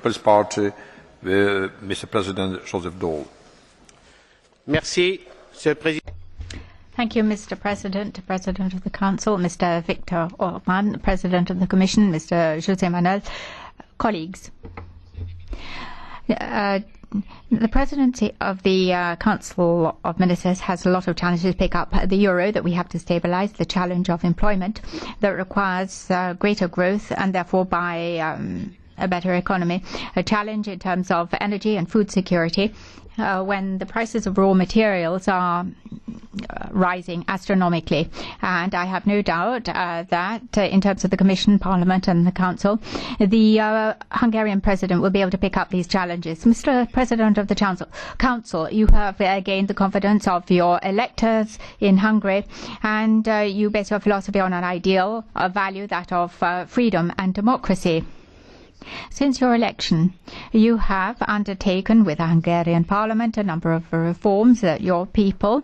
People's Party, Mr. President Joseph Daul. Merci, Monsieur le Président. Thank you, Mr. President, President of the Council, Mr. Viktor Orbán, President of the Commission, Mr. José Manuel, colleagues. The presidency of the Council of Ministers has a lot of challenges to pick up. The euro that we have to stabilise, the challenge of employment that requires greater growth and therefore by a better economy, a challenge in terms of energy and food security when the prices of raw materials are rising astronomically. And I have no doubt that in terms of the Commission, Parliament and the Council, the Hungarian President will be able to pick up these challenges. Mr. President of the Council, you have gained the confidence of your electors in Hungary, and you base your philosophy on an ideal, a value, that of freedom and democracy. Since your election, you have undertaken with the Hungarian Parliament a number of reforms that your people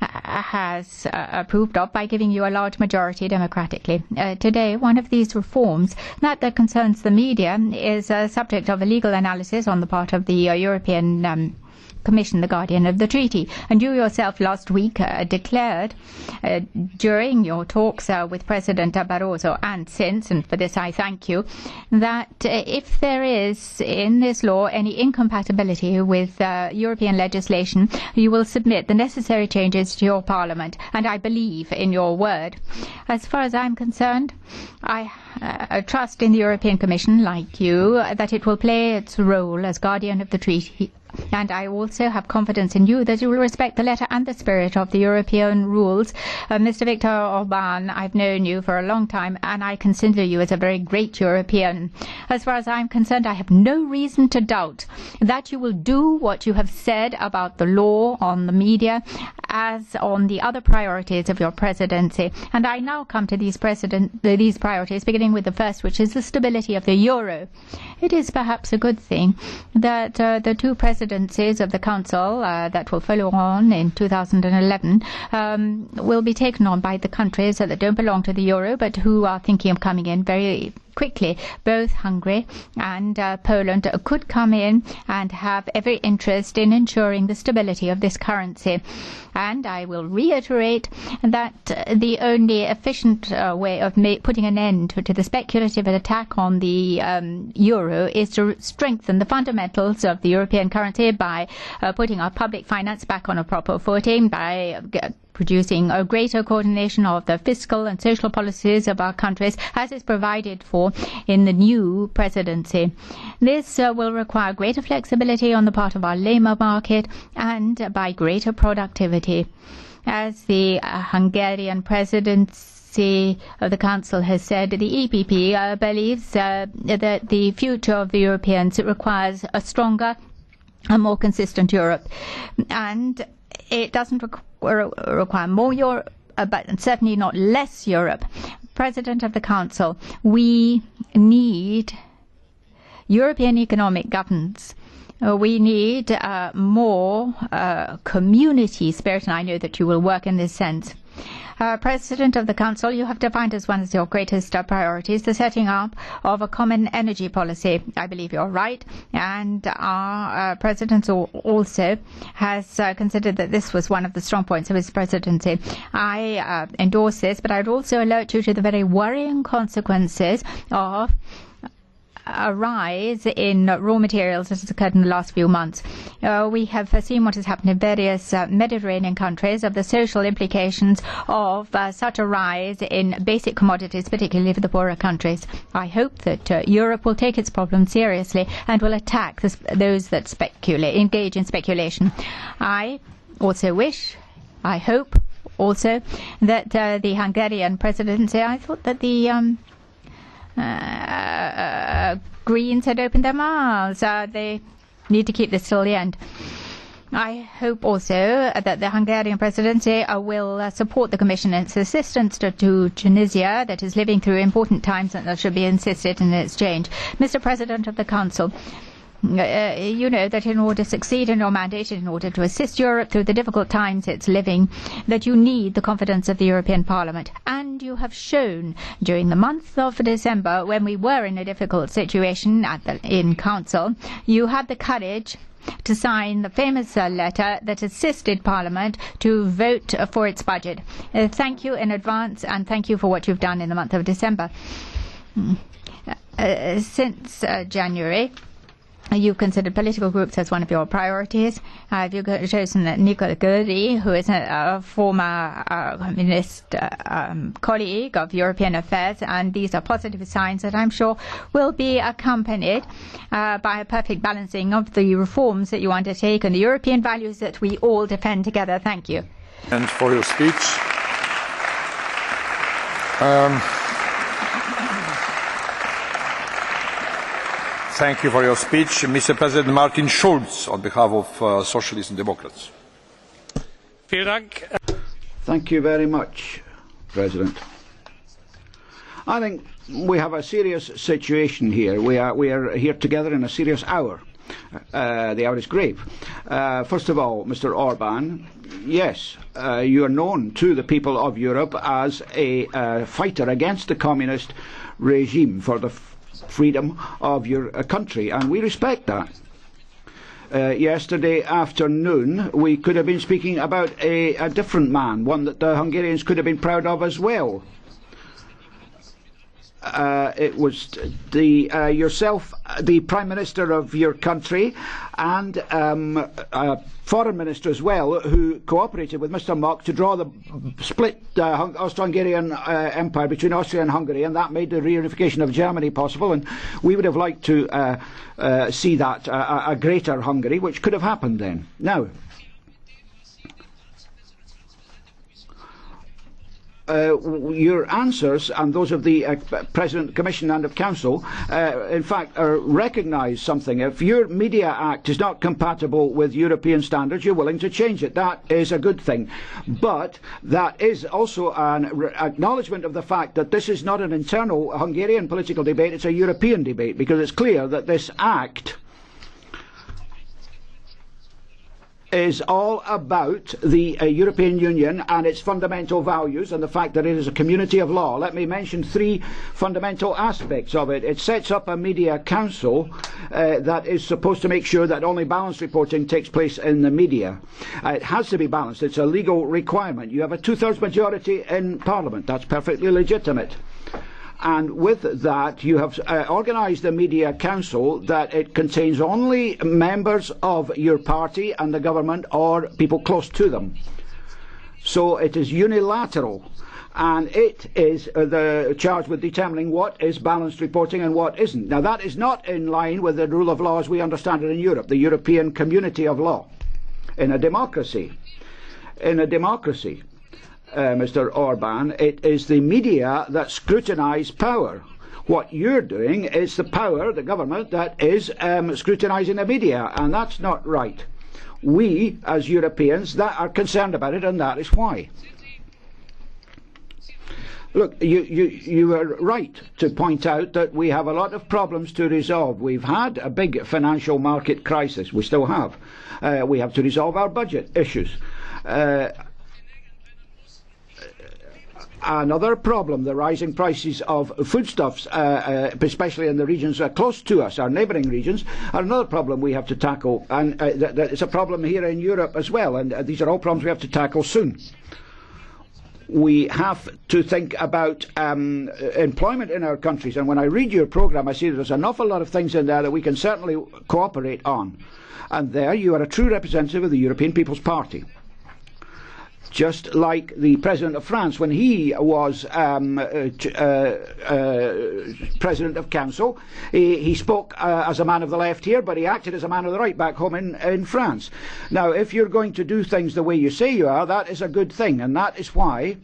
has approved of by giving you a large majority democratically. Today, one of these reforms, that concerns the media, is a subject of a legal analysis on the part of the European Commission, the guardian of the treaty. And you yourself last week declared during your talks with President Barroso and since, and for this I thank you, that if there is in this law any incompatibility with European legislation, you will submit the necessary changes to your Parliament. And I believe in your word. As far as I'm concerned, I trust in the European Commission, like you, that it will play its role as guardian of the treaty. And I also have confidence in you that you will respect the letter and the spirit of the European rules. Mr. Viktor Orbán, I've known you for a long time, and I consider you as a very great European. As far as I'm concerned, I have no reason to doubt that you will do what you have said about the law on the media as on the other priorities of your presidency. And I now come to these priorities, beginning with the first, which is the stability of the euro. It is perhaps a good thing that the two presidencies of the Council that will follow on in 2011 will be taken on by the countries that don't belong to the euro but who are thinking of coming in very quickly. Both Hungary and Poland could come in and have every interest in ensuring the stability of this currency. And I will reiterate that the only efficient way of putting an end to the speculative attack on the euro is to strengthen the fundamentals of the European currency by putting our public finance back on a proper footing, by producing a greater coordination of the fiscal and social policies of our countries, as is provided for in the new presidency. This will require greater flexibility on the part of our labour market and by greater productivity. As the Hungarian presidency of the Council has said, the EPP believes that the future of the Europeans requires a stronger and more consistent Europe. And it doesn't require more Europe, but certainly not less Europe. President of the Council, we need European economic governance. We need more community spirit, and I know that you will work in this sense. President of the Council, you have defined as one of your greatest priorities the setting up of a common energy policy. I believe you're right, and our President also has considered that this was one of the strong points of his presidency. I endorse this, but I'd also alert you to the very worrying consequences of a rise in raw materials that has occurred in the last few months. We have seen what has happened in various Mediterranean countries, of the social implications of such a rise in basic commodities, particularly for the poorer countries. I hope that Europe will take its problem seriously and will attack those that engage in speculation. I also I hope also that the Hungarian presidency, I thought that the Greens had opened their mouths. They need to keep this till the end. I hope also that the Hungarian presidency will support the Commission in its assistance to Tunisia, that is living through important times, and that should be insisted in its change. Mr. President of the Council, You know that in order to succeed in your mandate, in order to assist Europe through the difficult times it's living, that you need the confidence of the European Parliament. And you have shown during the month of December, when we were in a difficult situation in Council, you had the courage to sign the famous letter that assisted Parliament to vote for its budget. Thank you in advance, and thank you for what you've done in the month of December. Since January, you've considered political groups as one of your priorities. You've chosen Nicola Gurri, who is a former communist colleague of European affairs, and these are positive signs that I'm sure will be accompanied by a perfect balancing of the reforms that you undertake and the European values that we all defend together. Thank you. And for your speech. Thank you for your speech. Mr. President Martin Schulz, on behalf of Socialists and Democrats. Thank you very much, President. I think we have a serious situation here. We are here together in a serious hour. The hour is grave. First of all, Mr. Orban, yes, you are known to the people of Europe as a fighter against the communist regime for the freedom of your country, and we respect that. Yesterday afternoon we could have been speaking about a different man, one that the Hungarians could have been proud of as well. It was yourself, the Prime Minister of your country, and a Foreign Minister as well, who cooperated with Mr. Mock to draw the split Austro-Hungarian empire between Austria and Hungary, and that made the reunification of Germany possible. And we would have liked to see that a greater Hungary, which could have happened then. Now, your answers and those of the President, Commission and of Council in fact recognise something. If your Media Act is not compatible with European standards, you're willing to change it. That is a good thing. But that is also an acknowledgement of the fact that this is not an internal Hungarian political debate, it's a European debate, because it's clear that this act is all about the European Union and its fundamental values and the fact that it is a community of law. Let me mention three fundamental aspects of it. It sets up a media council that is supposed to make sure that only balanced reporting takes place in the media. It has to be balanced. It's a legal requirement. You have a two-thirds majority in Parliament. That's perfectly legitimate. And with that, you have organised a media council that it contains only members of your party and the government or people close to them. So it is unilateral, and it is charged with determining what is balanced reporting and what isn't. Now that is not in line with the rule of law as we understand it in Europe, the European community of law. In a democracy, Mr. Orban, it is the media that scrutinise power. What you're doing is the power, the government, that is scrutinising the media, and that's not right. We, as Europeans, that are concerned about it, and that is why. Look, you were right to point out that we have a lot of problems to resolve. We've had a big financial market crisis. We still have. We have to resolve our budget issues. Another problem, the rising prices of foodstuffs, especially in the regions close to us, our neighbouring regions, are another problem we have to tackle. And it's a problem here in Europe as well, and these are all problems we have to tackle soon. We have to think about employment in our countries, and when I read your programme I see there's an awful lot of things in there that we can certainly cooperate on. And there you are a true representative of the European People's Party. Just like the President of France, when he was President of Council, he spoke as a man of the left here, but he acted as a man of the right back home in France. Now, if you're going to do things the way you say you are, that is a good thing, and that is why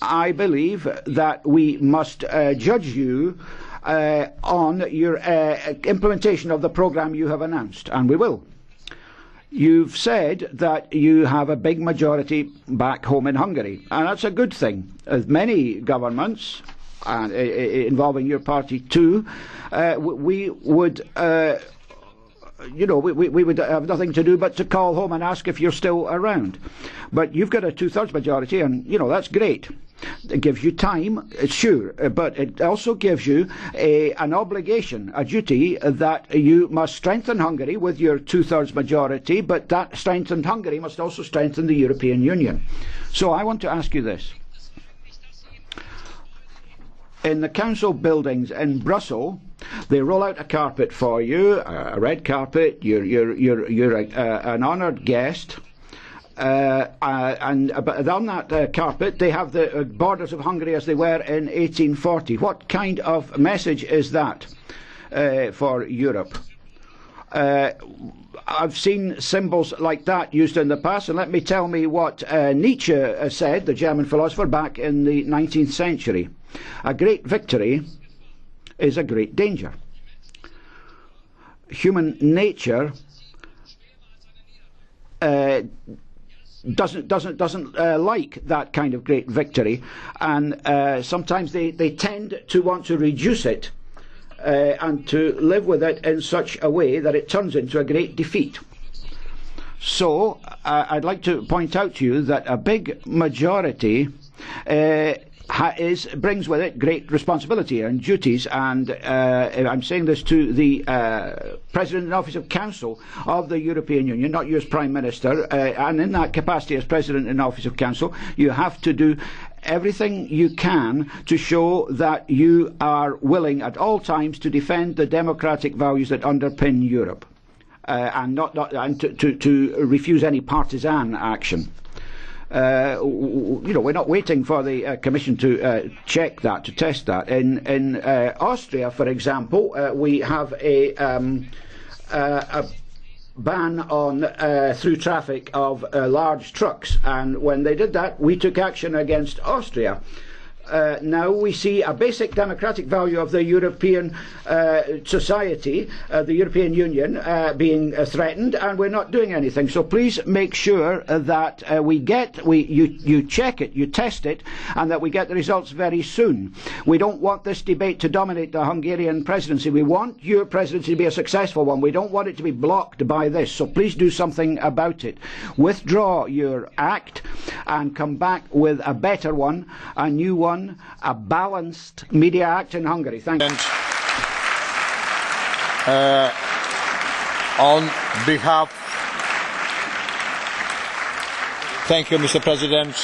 I believe that we must judge you on your implementation of the programme you have announced, and we will. You've said that you have a big majority back home in Hungary, and that's a good thing. Many governments involving your party too, we would we would have nothing to do but to call home and ask if you're still around. But you've got a two-thirds majority, and that's great. It gives you time, sure, but it also gives you an obligation, a duty that you must strengthen Hungary with your two-thirds majority, but that strengthened Hungary must also strengthen the European Union. So I want to ask you this. In the council buildings in Brussels, they roll out a carpet for you, a red carpet. You're an honoured guest, but on that carpet they have the borders of Hungary as they were in 1840. What kind of message is that for Europe? I've seen symbols like that used in the past, and let me tell me what Nietzsche said, the German philosopher, back in the 19th century. A great victory is a great danger. Human nature doesn't like that kind of great victory, and sometimes they tend to want to reduce it and to live with it in such a way that it turns into a great defeat. So I'd like to point out to you that a big majority brings with it great responsibility and duties, and I'm saying this to the President in Office of Council of the European Union, not you as Prime Minister, and in that capacity as President in Office of Council, you have to do everything you can to show that you are willing at all times to defend the democratic values that underpin Europe, and to refuse any partisan action. We're not waiting for the Commission to check that, to test that. In Austria, for example, we have a ban on through traffic of large trucks, and when they did that, we took action against Austria. Now we see a basic democratic value of the European society, the European Union, being threatened, and we're not doing anything. So please make sure that you check it, you test it, and that we get the results very soon. We don't want this debate to dominate the Hungarian presidency. We want your presidency to be a successful one. We don't want it to be blocked by this. So please do something about it. Withdraw your act and come back with a better one, a new one, a balanced media act in Hungary. Thank you. Thank you, Mr. President.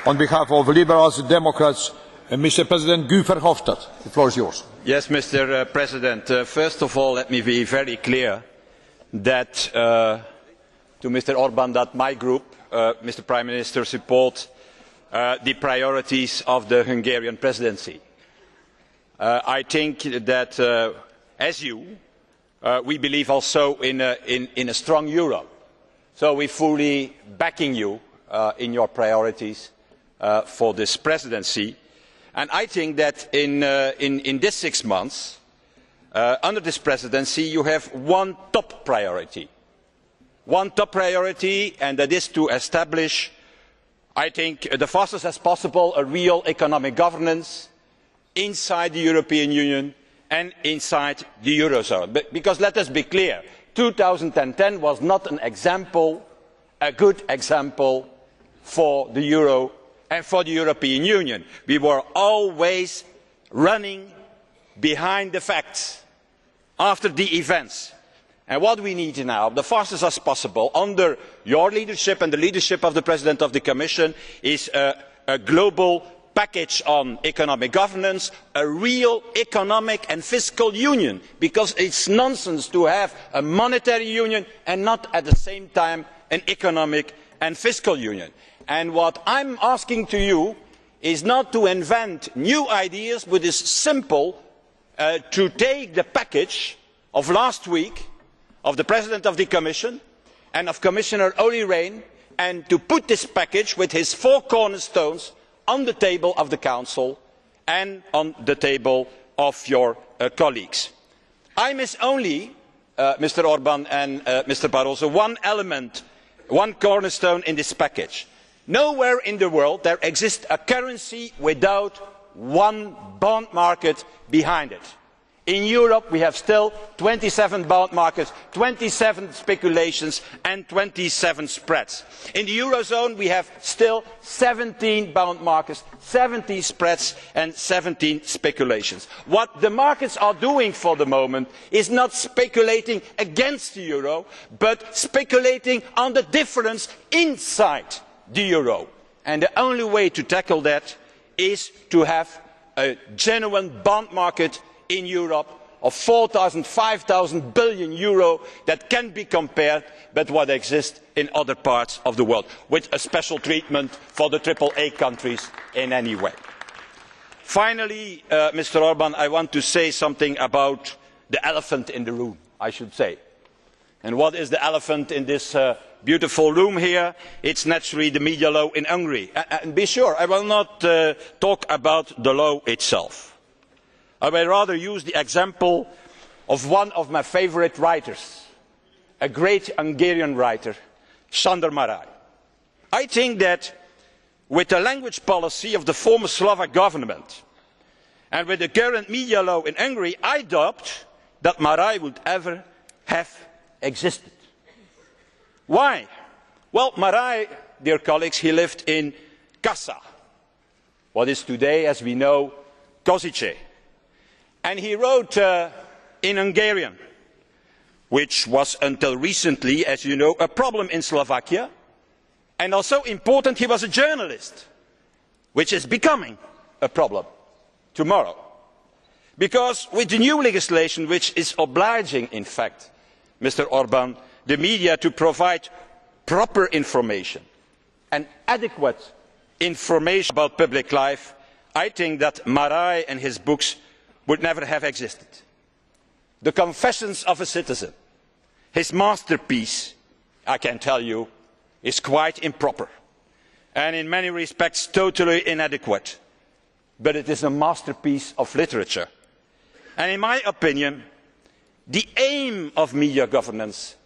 On behalf of Liberals and Democrats, Mr. President Guy Verhofstadt, the floor is yours. Yes, Mr. President. First of all, let me be very clear that to Mr. Orbán that my group, Mr. Prime Minister, supports the priorities of the Hungarian presidency. I think that, as you, we believe also in a strong Europe. So we fully backing you in your priorities for this presidency. And I think that in this 6 months, under this presidency, you have one top priority. One top priority, and that is to establish, I think, the fastest as possible, a real economic governance inside the European Union and inside the Eurozone. Because let us be clear, 2010 was not an example, a good example for the Euro and for the European Union. We were always running behind the facts, after the events. And what we need now, the fastest as possible, under your leadership and the leadership of the President of the Commission, is a global package on economic governance, a real economic and fiscal union, because it is nonsense to have a monetary union and not at the same time an economic and fiscal union. And what I am asking to you is not to invent new ideas, but is simple, to take the package of last week of the President of the Commission and of Commissioner Olli Rehn, and to put this package with his 4 cornerstones on the table of the Council and on the table of your colleagues. I miss only, Mr. Orbán and Mr. Barroso, one element, one cornerstone in this package. Nowhere in the world there exists a currency without one bond market behind it. In Europe we have still 27 bond markets, 27 speculations and 27 spreads. In the Eurozone we have still 17 bond markets, 70 spreads and 17 speculations. What the markets are doing for the moment is not speculating against the euro, but speculating on the difference inside the euro. And the only way to tackle that is to have a genuine bond market in Europe of 4,000, 5,000 billion euro that can be compared with what exists in other parts of the world, with a special treatment for the AAA countries in any way. Finally, Mr. Orban, I want to say something about the elephant in the room, I should say. And what is the elephant in this beautiful room here? It's naturally the media law in Hungary. And be sure, I will not talk about the law itself. I will rather use the example of one of my favourite writers, a great Hungarian writer, Sándor Márai. I think that with the language policy of the former Slovak government and with the current media law in Hungary, I doubt that Márai would ever have existed. Why? Well, Márai, dear colleagues, he lived in Kassa, what is today, as we know, Košice. And he wrote in Hungarian, which was until recently, as you know, a problem in Slovakia. And also important, he was a journalist, which is becoming a problem tomorrow. Because with the new legislation, which is obliging, in fact, Mr. Orban, the media to provide proper information and adequate information about public life, I think that Márai and his books would never have existed. The Confessions of a Citizen, his masterpiece, I can tell you, is quite improper and in many respects totally inadequate. But it is a masterpiece of literature. And in my opinion, the aim of media governance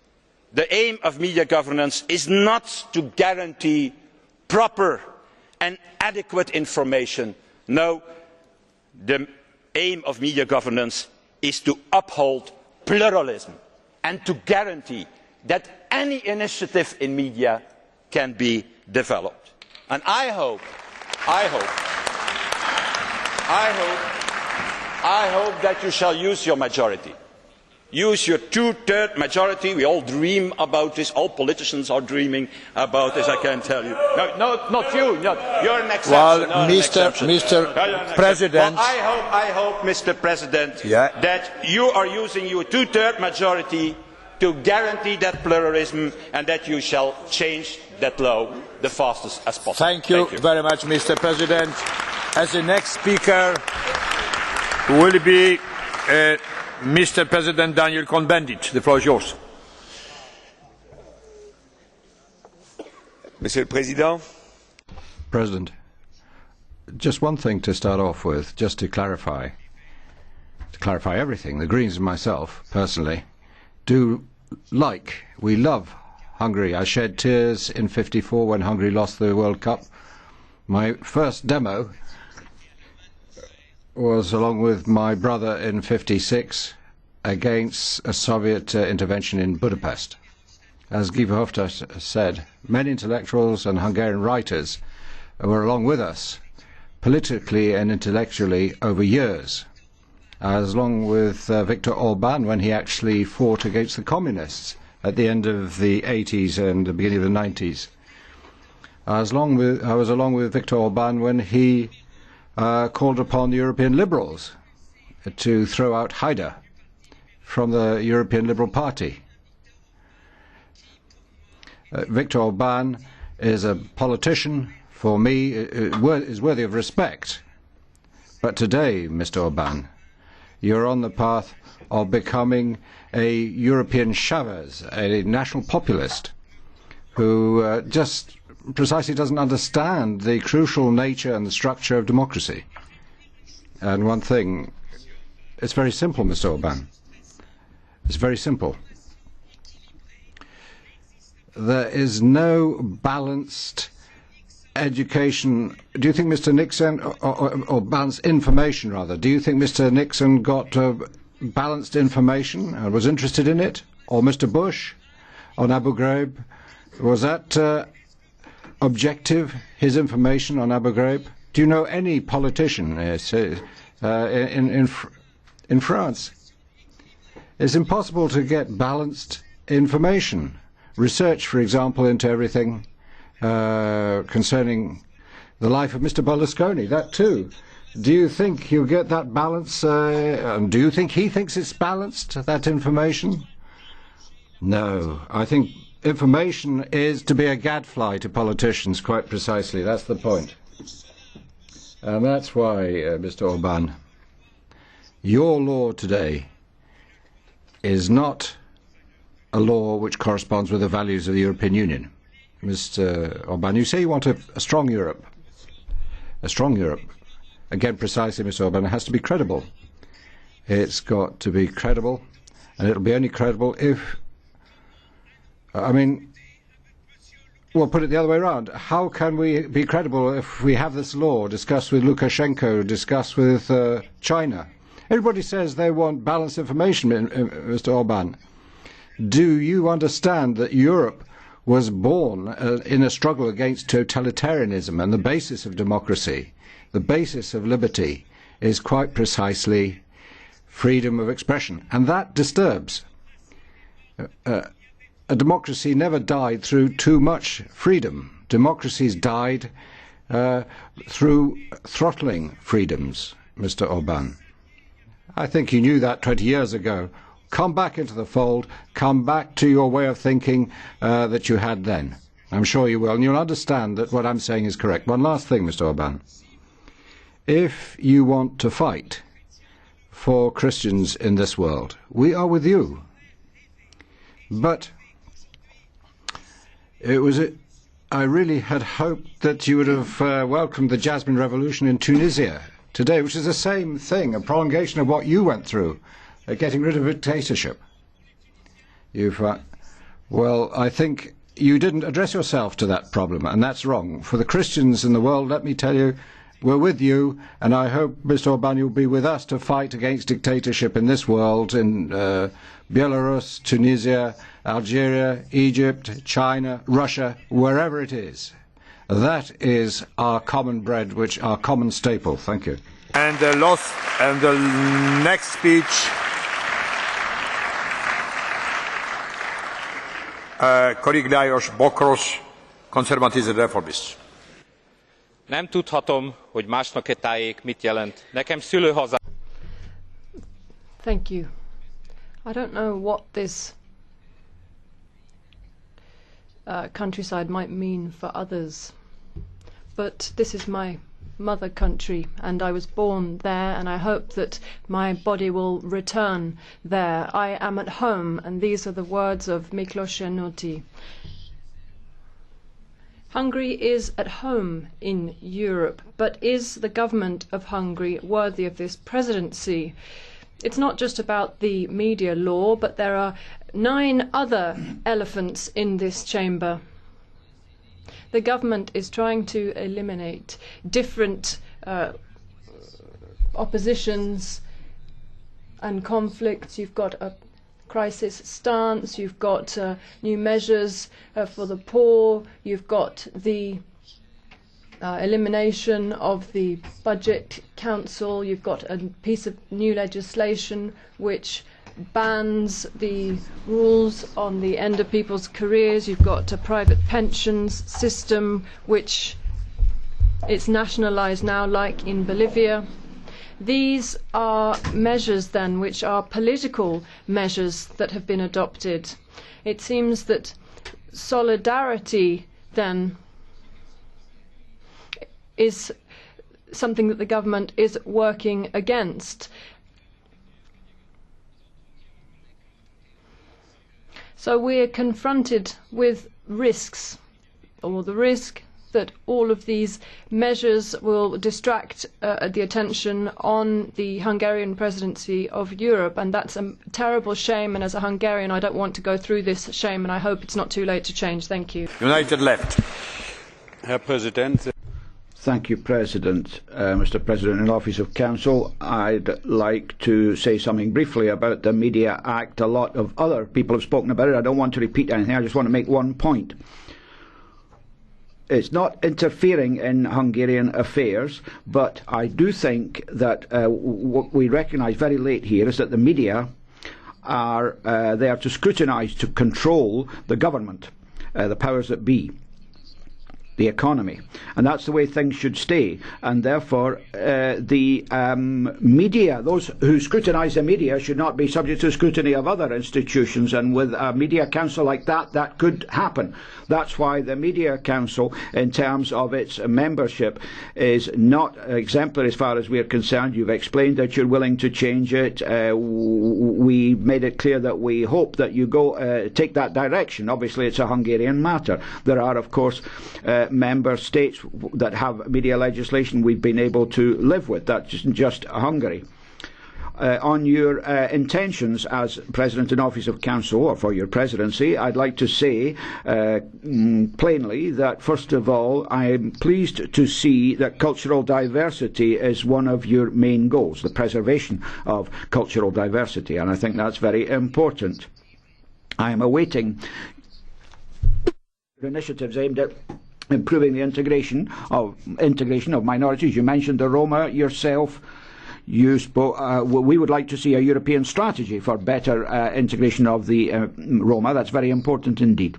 is not to guarantee proper and adequate information. No, the aim of media governance is to uphold pluralism and to guarantee that any initiative in media can be developed. And I hope that you shall use your majority. Use your two-thirds majority. We all dream about this. All politicians are dreaming about this, I can tell you. No, not you. You're an exception. Well, Mr. President. Well, I hope, Mr. President, that you are using your two-thirds majority to guarantee that pluralism and that you shall change that law the fastest as possible. Thank you very much, Mr. President. As the next speaker will be Mr. President Daniel Cohn-Bendit. The floor is yours. Monsieur le Président. President, just one thing to start off with, just to clarify everything. The Greens and myself, personally, we love Hungary. I shed tears in '54 when Hungary lost the World Cup. My first demo was along with my brother in '56 against a Soviet intervention in Budapest. As Guy Verhofstadt said, many intellectuals and Hungarian writers were along with us, politically and intellectually, over years, as along with Viktor Orban when he actually fought against the communists at the end of the '80s and the beginning of the '90s. I was along with Viktor Orban when he called upon the European liberals to throw out Haider from the European Liberal Party. Viktor Orban is a politician, for me, is worthy of respect. But today, Mr. Orban, you're on the path of becoming a European Chavez, a national populist, who just precisely doesn't understand the crucial nature and the structure of democracy. And one thing, it's very simple, Mr. Orban. It's very simple. There is no balanced education, do you think Mr. Nixon, or balanced information rather, do you think Mr. Nixon got balanced information and was interested in it? Or Mr. Bush on Abu Ghraib, was that objective, his information on Abu Ghraib? Do you know any politician in France? It's impossible to get balanced information. Research, for example, into everything concerning the life of Mr. Berlusconi, that too. Do you think you get that balance? And do you think he thinks it's balanced, that information? No. I think information is to be a gadfly to politicians, quite precisely. That's the point. And that's why, Mr. Orbán, your law today is not a law which corresponds with the values of the European Union. Mr. Orbán, you say you want a strong Europe. A strong Europe. Again, precisely, Mr. Orbán, it has to be credible. It's got to be credible, and it'll be only credible if, we'll put it the other way around. How can we be credible if we have this law discussed with Lukashenko, discussed with China? Everybody says they want balanced information, Mr. Orbán. Do you understand that Europe was born in a struggle against totalitarianism, and the basis of democracy, the basis of liberty, is quite precisely freedom of expression, and that disturbs. A democracy never died through too much freedom. Democracies died through throttling freedoms, Mr. Orbán. I think you knew that 20 years ago. Come back into the fold, come back to your way of thinking that you had then. I'm sure you will, and you'll understand that what I'm saying is correct. One last thing, Mr. Orbán. If you want to fight for Christians in this world, we are with you. But I really had hoped that you would have welcomed the Jasmine Revolution in Tunisia today, which is the same thing, a prolongation of what you went through, getting rid of dictatorship. Well, I think you didn't address yourself to that problem, and that's wrong. For the Christians in the world, let me tell you, we're with you, and I hope, Mr. Orbán, you'll be with us to fight against dictatorship in this world, in Belarus, Tunisia, Algeria, Egypt, China, Russia, wherever it is. That is our common bread, our common staple. Thank you. And the next speech, colleague Lajos Bokros, Conservatives and Reformists. Nem tudhatom, hogy másnak-e tájék mit jelent. Nekem szülőhazám. Thank you. I don't know what this countryside might mean for others, but this is my mother country, and I was born there, and I hope that my body will return there. I am at home, and these are the words of Miklos Ernőti. Hungary is at home in Europe, but is the government of Hungary worthy of this presidency? It's not just about the media law, but there are 9 other elephants in this chamber. The government is trying to eliminate different oppositions and conflicts. You've got a crisis stance, you've got new measures for the poor, you've got the elimination of the budget council, you've got a piece of new legislation which bans the rules on the end of people's careers, you've got a private pensions system which it's nationalised now, like in Bolivia. These are measures then which are political measures that have been adopted. It seems that solidarity then is something that the government is working against. So we are confronted with risks, or the risk that all of these measures will distract the attention on the Hungarian presidency of Europe, and that's a terrible shame, and as a Hungarian I don't want to go through this shame, and I hope it's not too late to change. Thank you. United Left. Herr Präsident. Thank you, President. Mr. President, in the Office of Council, I'd like to say something briefly about the Media Act. A lot of other people have spoken about it. I don't want to repeat anything. I just want to make one point. It's not interfering in Hungarian affairs, but I do think that what we recognise very late here is that the media are there to scrutinise, to control the government, the powers that be, the economy, and that's the way things should stay. And therefore, the media, those who scrutinise the media, should not be subject to scrutiny of other institutions. And with a media council like that, that could happen. That's why the Media Council, in terms of its membership, is not exemplary as far as we are concerned. You've explained that you're willing to change it. We made it clear that we hope that you take that direction. Obviously, it's a Hungarian matter. There are, of course, member states that have media legislation we've been able to live with. That's just Hungary. On your intentions as President in Office of Council, or for your presidency, I'd like to say plainly that, first of all, I am pleased to see that cultural diversity is one of your main goals, the preservation of cultural diversity, and I think that's very important. I am awaiting initiatives aimed at improving the integration of minorities. You mentioned the Roma yourself. You spoke. We would like to see a European strategy for better integration of the Roma. That's very important indeed.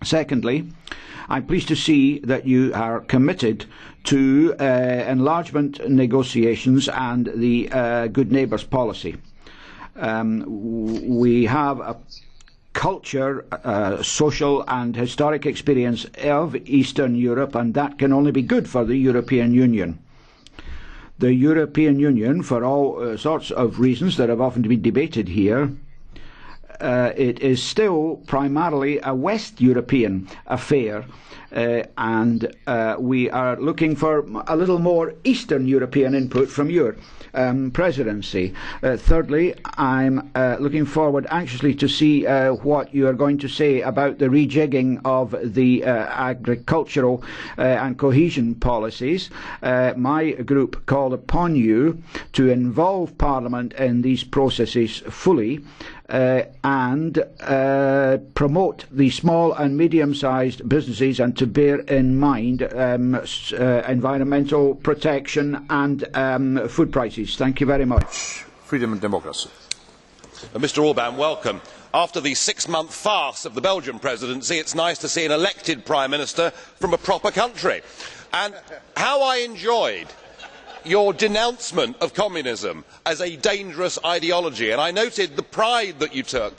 Secondly, I'm pleased to see that you are committed to enlargement negotiations and the good neighbours policy. We have a culture, social and historic experience of Eastern Europe, and that can only be good for the European Union. The European Union, for all sorts of reasons that have often been debated here, it is still primarily a West European affair, and we are looking for a little more Eastern European input from your presidency. Thirdly, I'm looking forward anxiously to see what you are going to say about the rejigging of the agricultural and cohesion policies. My group called upon you to involve Parliament in these processes fully and promote the small and medium-sized businesses, and to bear in mind environmental protection and food prices. Thank you very much. Freedom and democracy. Mr Orban, welcome. After the 6-month farce of the Belgian presidency, it's nice to see an elected Prime Minister from a proper country. And how I enjoyed your denouncement of communism as a dangerous ideology, and I noted the pride that you took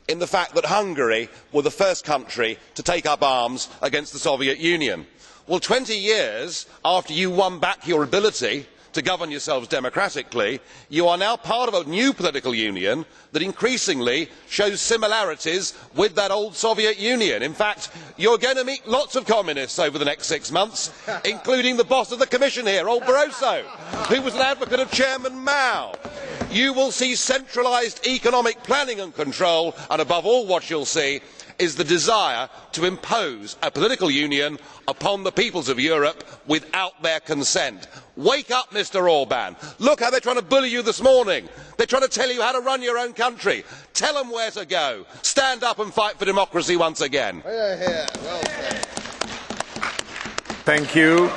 in the fact that Hungary were the first country to take up arms against the Soviet Union. Well, 20 years after you won back your ability to govern yourselves democratically, you are now part of a new political union that increasingly shows similarities with that old Soviet Union. In fact, you are going to meet lots of communists over the next 6 months, including the boss of the Commission here, old Barroso, who was an advocate of Chairman Mao. You will see centralised economic planning and control, and above all what you will see is the desire to impose a political union upon the peoples of Europe without their consent. Wake up, Mr Orban. Look how they are trying to bully you this morning. They are trying to tell you how to run your own country. Tell them where to go. Stand up and fight for democracy once again. Thank you.